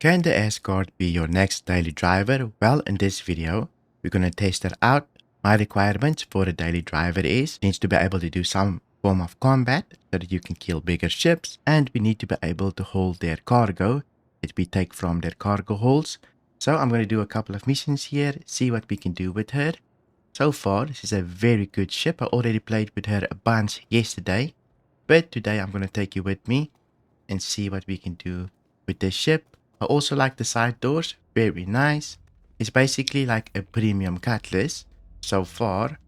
Can the Asgard be your next daily driver? Well, in this video, we're going to test it out. My requirements for a daily driver is needs to be able to do some form of combat so that you can kill bigger ships, and we need to be able to hold their cargo that we take from their cargo holds. So I'm going to do a couple of missions here, see what we can do with her. So far, this is a very good ship. I already played with her a bunch yesterday, but today I'm going to take you with me and see what we can do with this ship. I also like the side doors, very nice. It's basically like a premium cutlass so far,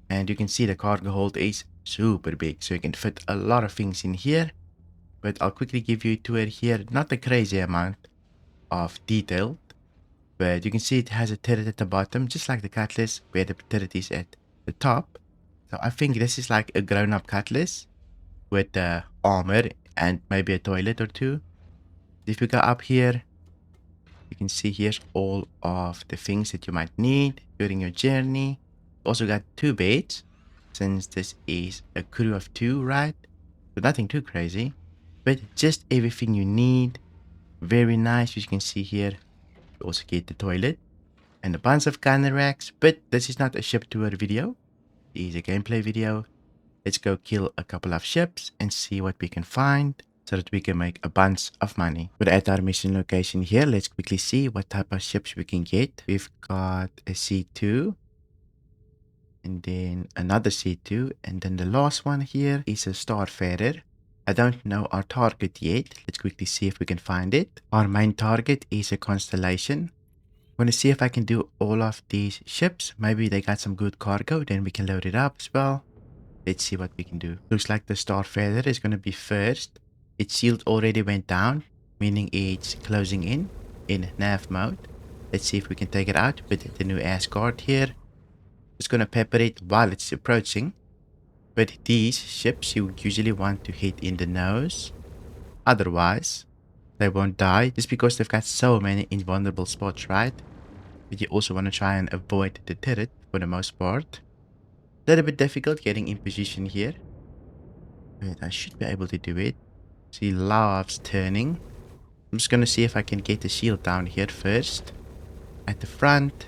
and you can see the cargo hold is super big, so you can fit a lot of things in here. But I'll quickly give you a tour here, not a crazy amount of detail, but you can see it has a turret at the bottom, just like the cutlass, where the turret is at the top. So I think this is like a grown-up cutlass with armor and maybe a toilet or two. If you go up here, you can see here's all of the things that you might need during your journey. Also got 2 beds, since this is a crew of 2, right? So nothing too crazy, but just everything you need. Very nice. As you can see here, you also get the toilet and a bunch of gun racks, but this is not a ship tour video. It is a gameplay video. Let's go kill a couple of ships and see what we can find, so that we can make a bunch of money. We're at our mission location here. Let's quickly see what type of ships we can get. We've got a C2, and then another C2, and then the last one here is a Starfarer. I don't know our target yet. Let's quickly see if we can find it. Our main target is a Constellation. I'm going to see if I can do all of these ships. Maybe they got some good cargo, then we can load it up as well. Let's see what we can do. Looks like the Starfarer is going to be first. Its shield already went down, meaning it's closing in nav mode. Let's see if we can take it out with the new Asgard here. Just gonna pepper it while it's approaching. But these ships you usually want to hit in the nose. Otherwise, they won't die just because they've got so many invulnerable spots, right? But you also want to try and avoid the turret for the most part. A little bit difficult getting in position here, but I should be able to do it. She loves turning. I'm just gonna see if I can get the shield down here first at the front,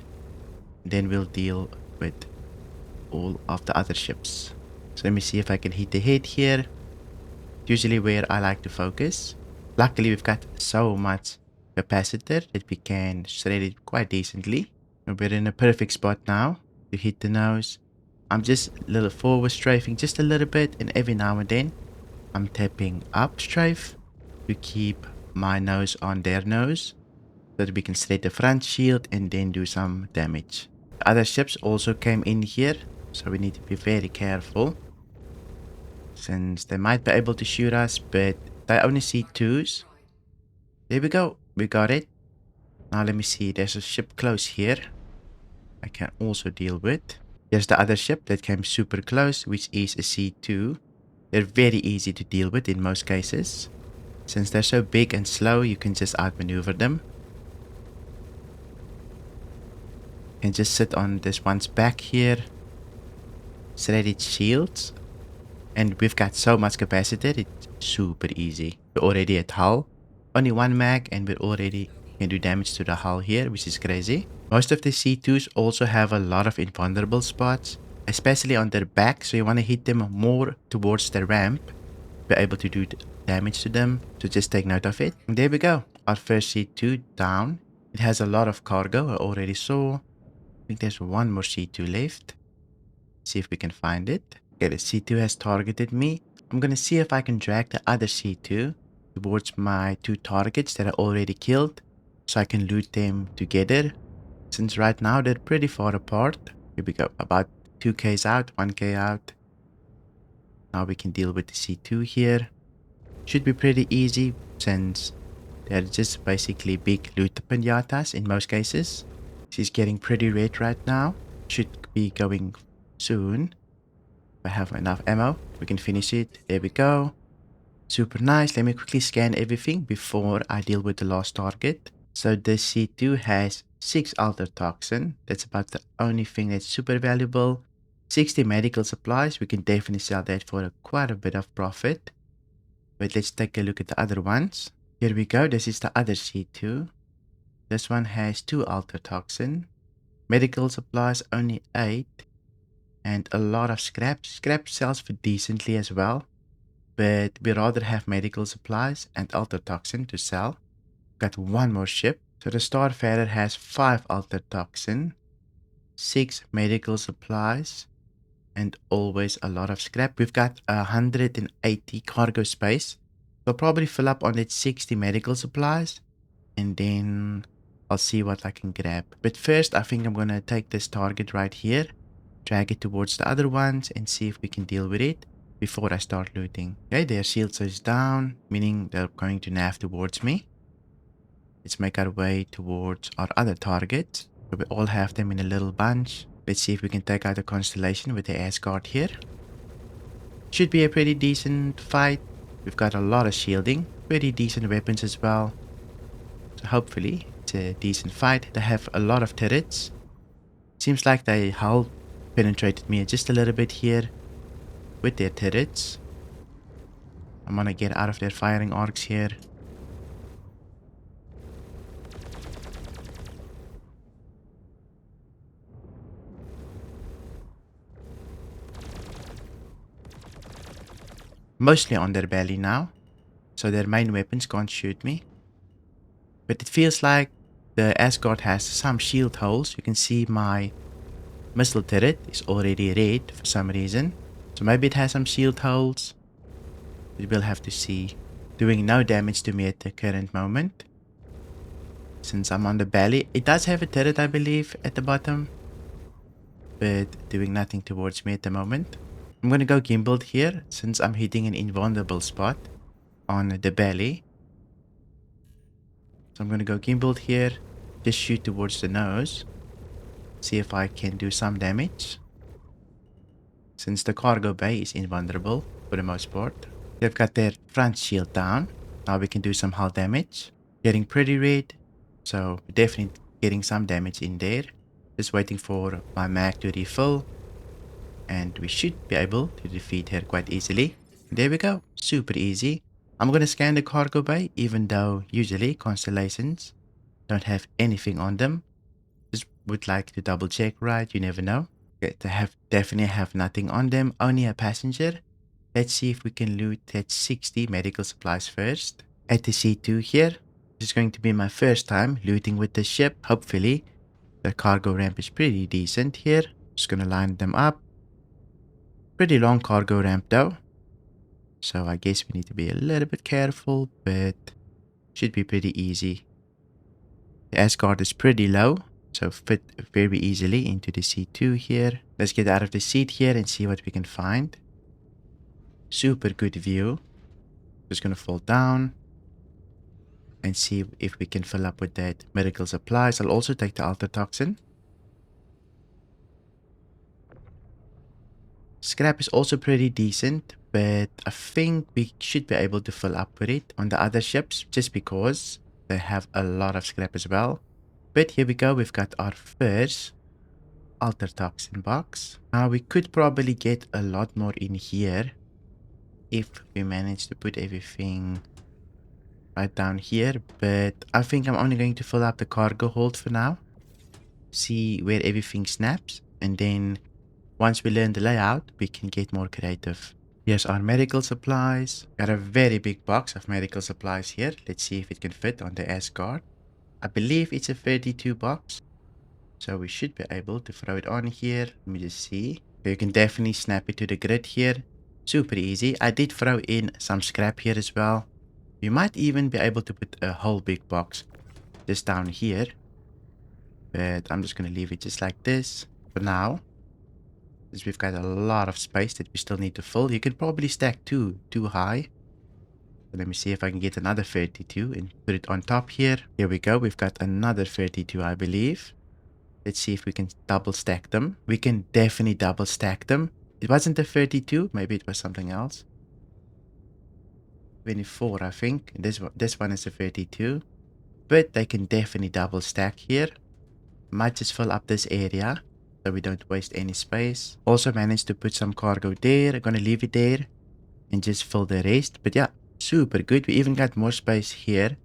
then we'll deal with all of the other ships. So let me see if I can hit the head here, usually where I like to focus. Luckily we've got so much capacitor that we can shred it quite decently, and we're in a perfect spot now to hit the nose. I'm just a little forward strafing just a little bit, and every now and then I'm tapping up strafe to keep my nose on their nose, so that we can shred the front shield and then do some damage. The other ships also came in here, so we need to be very careful, since they might be able to shoot us, but they only see 2s. There we go, we got it. Now let me see, there's a ship close here I can also deal with. Here's the other ship that came super close, which is a C2. They're very easy to deal with in most cases. Since they're so big and slow, you can just outmaneuver them. And just sit on this one's back here, shred its shields, and we've got so much capacitor, it's super easy. We're already at hull, only 1 mag, and we're already can do damage to the hull here, which is crazy. Most of the C2s also have a lot of invulnerable spots, especially on their back, so you want to hit them more towards the ramp, be able to do damage to them, so just take note of it. And there we go, our first C2 down. It has a lot of cargo, I already saw. I think there's one more C2 left. See if we can find it. Okay, the C2 has targeted me. I'm gonna see if I can drag the other C2 towards my 2 targets that I already killed, so I can loot them together, since right now they're pretty far apart. Here we go, about 2Ks out, 1K out. Now we can deal with the C2 here. Should be pretty easy, since they're just basically big loot pinatas in most cases. She's getting pretty red right now. Should be going soon. If I have enough ammo, we can finish it. There we go. Super nice. Let me quickly scan everything before I deal with the last target. So the C2 has 6 alter toxin. That's about the only thing that's super valuable. 60 medical supplies. We can definitely sell that for quite a bit of profit. But let's take a look at the other ones. Here we go. This is the other C2. This one has 2 toxin. Medical supplies only 8. And a lot of scrap. Scrap sells for decently as well. But we rather have medical supplies and toxin to sell. Got one more ship. So the Starfarer has 5 toxin, 6 medical supplies, and always a lot of scrap. We've got 180 cargo space. We'll probably fill up on that 60 medical supplies, and then I'll see what I can grab. But first, I think I'm going to take this target right here, drag it towards the other ones, and see if we can deal with it before I start looting. Okay, their shields is down, meaning they're going to nav towards me. Let's make our way towards our other targets. So we all have them in a little bunch. Let's see if we can take out the constellation with the Asgard here. Should be a pretty decent fight. We've got a lot of shielding, pretty decent weapons as well. So hopefully it's a decent fight. They have a lot of turrets. Seems like they hull penetrated me just a little bit here with their turrets. I'm gonna get out of their firing arcs here. Mostly on their belly now, so their main weapons can't shoot me. But it feels like the Asgard has some shield holes. You can see my missile turret is already red for some reason. So maybe it has some shield holes. We will have to see. Doing no damage to me at the current moment. Since I'm on the belly. It does have a turret, I believe, at the bottom. But doing nothing towards me at the moment. I'm going to go gimbaled here since I'm hitting an invulnerable spot on the belly. So I'm going to go gimbaled here. Just shoot towards the nose. See if I can do some damage. Since the cargo bay is invulnerable for the most part. They've got their front shield down. Now we can do some hull damage. Getting pretty red. So definitely getting some damage in there. Just waiting for my mag to refill. And we should be able to defeat her quite easily. There we go. Super easy. I'm going to scan the cargo bay, even though usually constellations don't have anything on them. Just would like to double check, right? You never know. Okay, they definitely have nothing on them. Only a passenger. Let's see if we can loot that 60 medical supplies first. At the C2 here. This is going to be my first time looting with the ship. Hopefully the cargo ramp is pretty decent here. Just going to line them up. Pretty long cargo ramp though. So I guess we need to be a little bit careful, but should be pretty easy. The Asgard is pretty low, so fit very easily into the C2 here. Let's get out of the seat here and see what we can find. Super good view. Just gonna fall down and see if we can fill up with that medical supplies. I'll also take the toxin. Scrap is also pretty decent, but I think we should be able to fill up with it on the other ships just because they have a lot of scrap as well. But here we go, we've got our first toxin box. Now we could probably get a lot more in here if we manage to put everything right down here, but I think I'm only going to fill up the cargo hold for now. See where everything snaps, and then once we learn the layout, we can get more creative. Here's our medical supplies. Got a very big box of medical supplies here. Let's see if it can fit on the Asgard. I believe it's a 32 box. So we should be able to throw it on here. Let me just see. You can definitely snap it to the grid here. Super easy. I did throw in some scrap here as well. You might even be able to put a whole big box just down here. But I'm just going to leave it just like this for now. Because we've got a lot of space that we still need to fill. You can probably stack two high. So let me see if I can get another 32 and put it on top here. Here we go. We've got another 32, I believe. Let's see if we can double stack them. We can definitely double stack them. It wasn't a 32. Maybe it was something else. 24, I think. This one is a 32. But they can definitely double stack here. Might just fill up this area so we don't waste any space. Also managed to put some cargo there. I'm gonna leave it there and just fill the rest. But yeah, super good. We even got more space here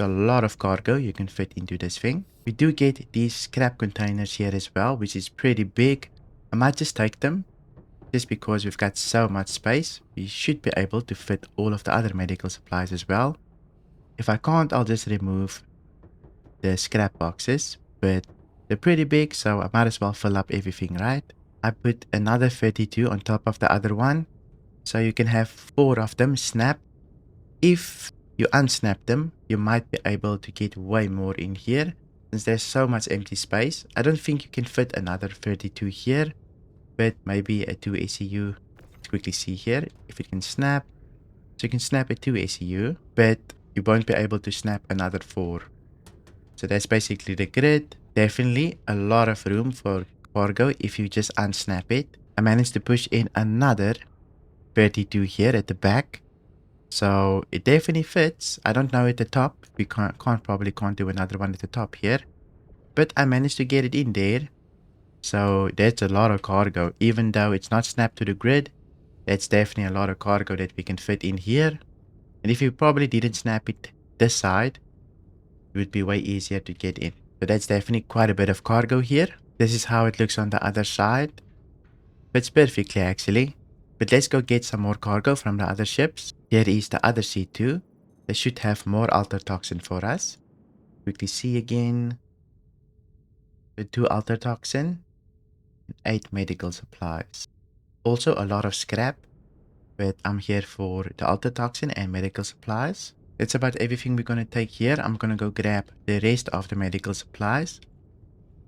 A lot of cargo you can fit into this thing. We do get these scrap containers here as well, which is pretty big. I might just take them just because we've got so much space. We should be able to fit all of the other medical supplies as well. If I can't, I'll just remove the scrap boxes, but they're pretty big, so I might as well fill up everything, right? I put another 32 on top of the other one, so you can have 4 of them snap. If you unsnap them, you might be able to get way more in here, since there's so much empty space. I don't think you can fit another 32 here, but maybe a 2 ECU. Let's quickly see here if it can snap. So you can snap a 2 ECU, but you won't be able to snap another 4. So that's basically the grid. Definitely a lot of room for cargo if you just unsnap it. I managed to push in another 32 here at the back. So it definitely fits. I don't know at the top. We probably can't do another one at the top here. But I managed to get it in there. So that's a lot of cargo. Even though it's not snapped to the grid, that's definitely a lot of cargo that we can fit in here. And if you probably didn't snap it this side, it would be way easier to get in. So that's definitely quite a bit of cargo here. This is how it looks on the other side. Fits perfectly actually. But let's go get some more cargo from the other ships. Here is the other C2. They should have more alter toxin for us. Quickly see again. The 2 alter toxin and 8 medical supplies. Also a lot of scrap, but I'm here for the alter toxin and medical supplies. That's about everything we're going to take here. I'm going to go grab the rest of the medical supplies,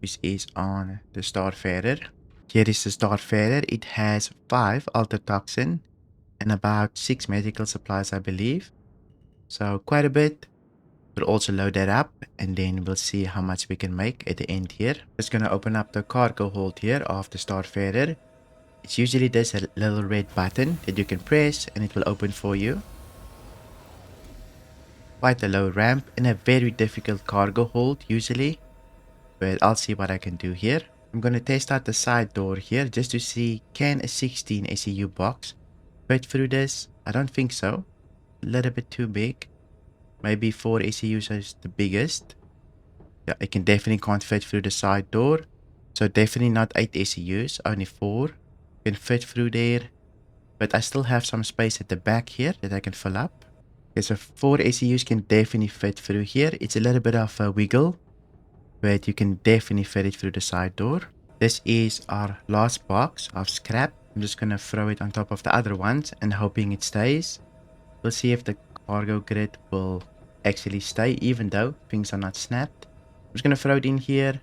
which is on the Starfarer. Here is the Starfarer. It has 5 alter toxin and about 6 medical supplies, I believe. So quite a bit. We'll also load that up and then we'll see how much we can make at the end here. Just going to open up the cargo hold here of the Starfarer. It's usually there's a little red button that you can press and it will open for you. Quite a low ramp and a very difficult cargo hold usually, but I'll see what I can do here. I'm going to test out the side door here just to see, can a 16 SEU box fit through this? I don't think so. A little bit too big. Maybe 4 ECUs is the biggest. Yeah, it definitely can't fit through the side door. So definitely not 8 ECUs, only 4 can fit through there. But I still have some space at the back here that I can fill up. Okay, so 4 ECUs can definitely fit through here. It's a little bit of a wiggle, but you can definitely fit it through the side door. This is our last box of scrap. I'm just going to throw it on top of the other ones and hoping it stays. We'll see if the cargo grid will actually stay even though things are not snapped. I'm just going to throw it in here,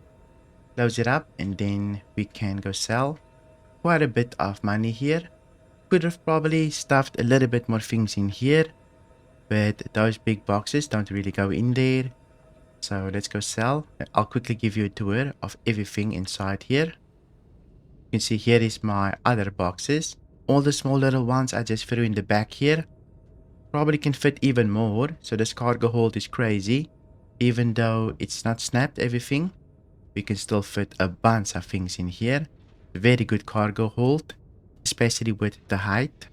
close it up, and then we can go sell. Quite a bit of money here. Could have probably stuffed a little bit more things in here, but those big boxes don't really go in there. So let's go sell. I'll quickly give you a tour of everything inside here. You can see here is my other boxes. All the small little ones I just threw in the back here. Probably can fit even more. So this cargo hold is crazy. Even though it's not snapped everything, we can still fit a bunch of things in here. Very good cargo hold, especially with the height.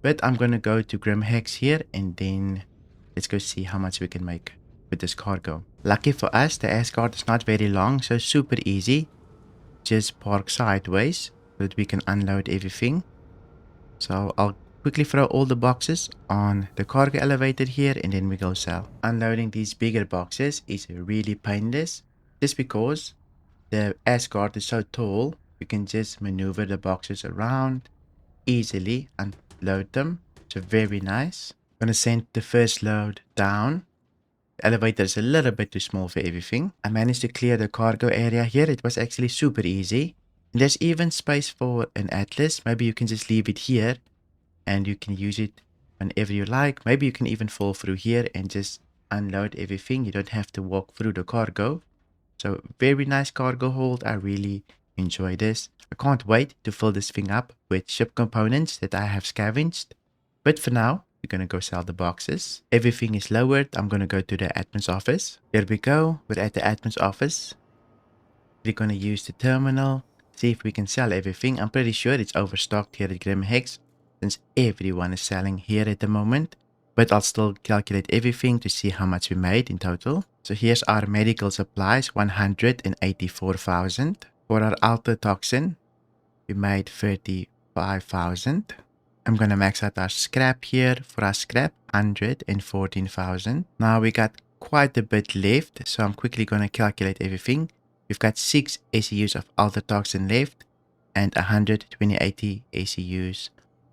But I'm gonna go to Grim Hex here and then let's go see how much we can make with this cargo. Lucky for us, the Asgard is not very long, so super easy. Just park sideways so that we can unload everything. So I'll quickly throw all the boxes on the cargo elevator here and then we go sell. Unloading these bigger boxes is really painless just because the Asgard is so tall. You can just maneuver the boxes around easily and load them. So very nice. I'm gonna send the first load down. The elevator is a little bit too small for everything. I managed to clear the cargo area here. It was actually super easy. And there's even space for an atlas. Maybe you can just leave it here and you can use it whenever you like. Maybe you can even fall through here and just unload everything. You don't have to walk through the cargo. So very nice cargo hold. I really enjoy this. I can't wait to fill this thing up with ship components that I have scavenged. But for now, we're going to go sell the boxes. Everything is lowered. I'm going to go to the admin's office. Here we go. We're at the admin's office. We're going to use the terminal. See if we can sell everything. I'm pretty sure it's overstocked here at Grim Hex, since everyone is selling here at the moment. but I'll still calculate everything to see how much we made in total. So here's our medical supplies, 184,000. For our autotoxin, we made 35,000. I'm gonna max out our scrap here. For our scrap, 114,000. Now we got quite a bit left, so I'm quickly gonna calculate everything. We've got 6 ACUs of autotoxin left and 180 ACUs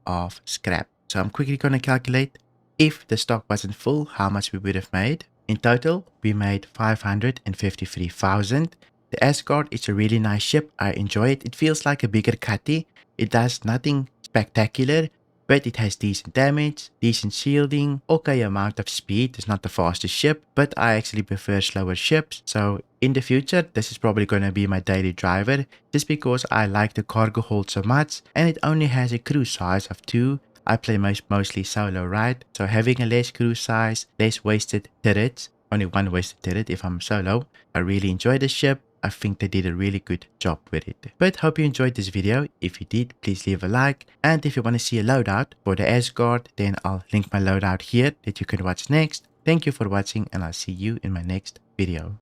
of scrap. So I'm quickly gonna calculate if the stock wasn't full, how much we would have made. In total, we made 553,000. The Asgard is a really nice ship. I enjoy it. It feels like a bigger cutty. It does nothing spectacular, but it has decent damage, decent shielding, okay amount of speed. It's not the fastest ship, but I actually prefer slower ships. So in the future, this is probably going to be my daily driver just because I like the cargo hold so much, and it only has a crew size of 2. I play mostly solo, right? So having a less crew size, less wasted turrets, only one wasted turret if I'm solo. I really enjoy the ship. I think they did a really good job with it. But hope you enjoyed this video. If you did, please leave a like. And if you want to see a loadout for the Asgard, then I'll link my loadout here that you can watch next. Thank you for watching, and I'll see you in my next video.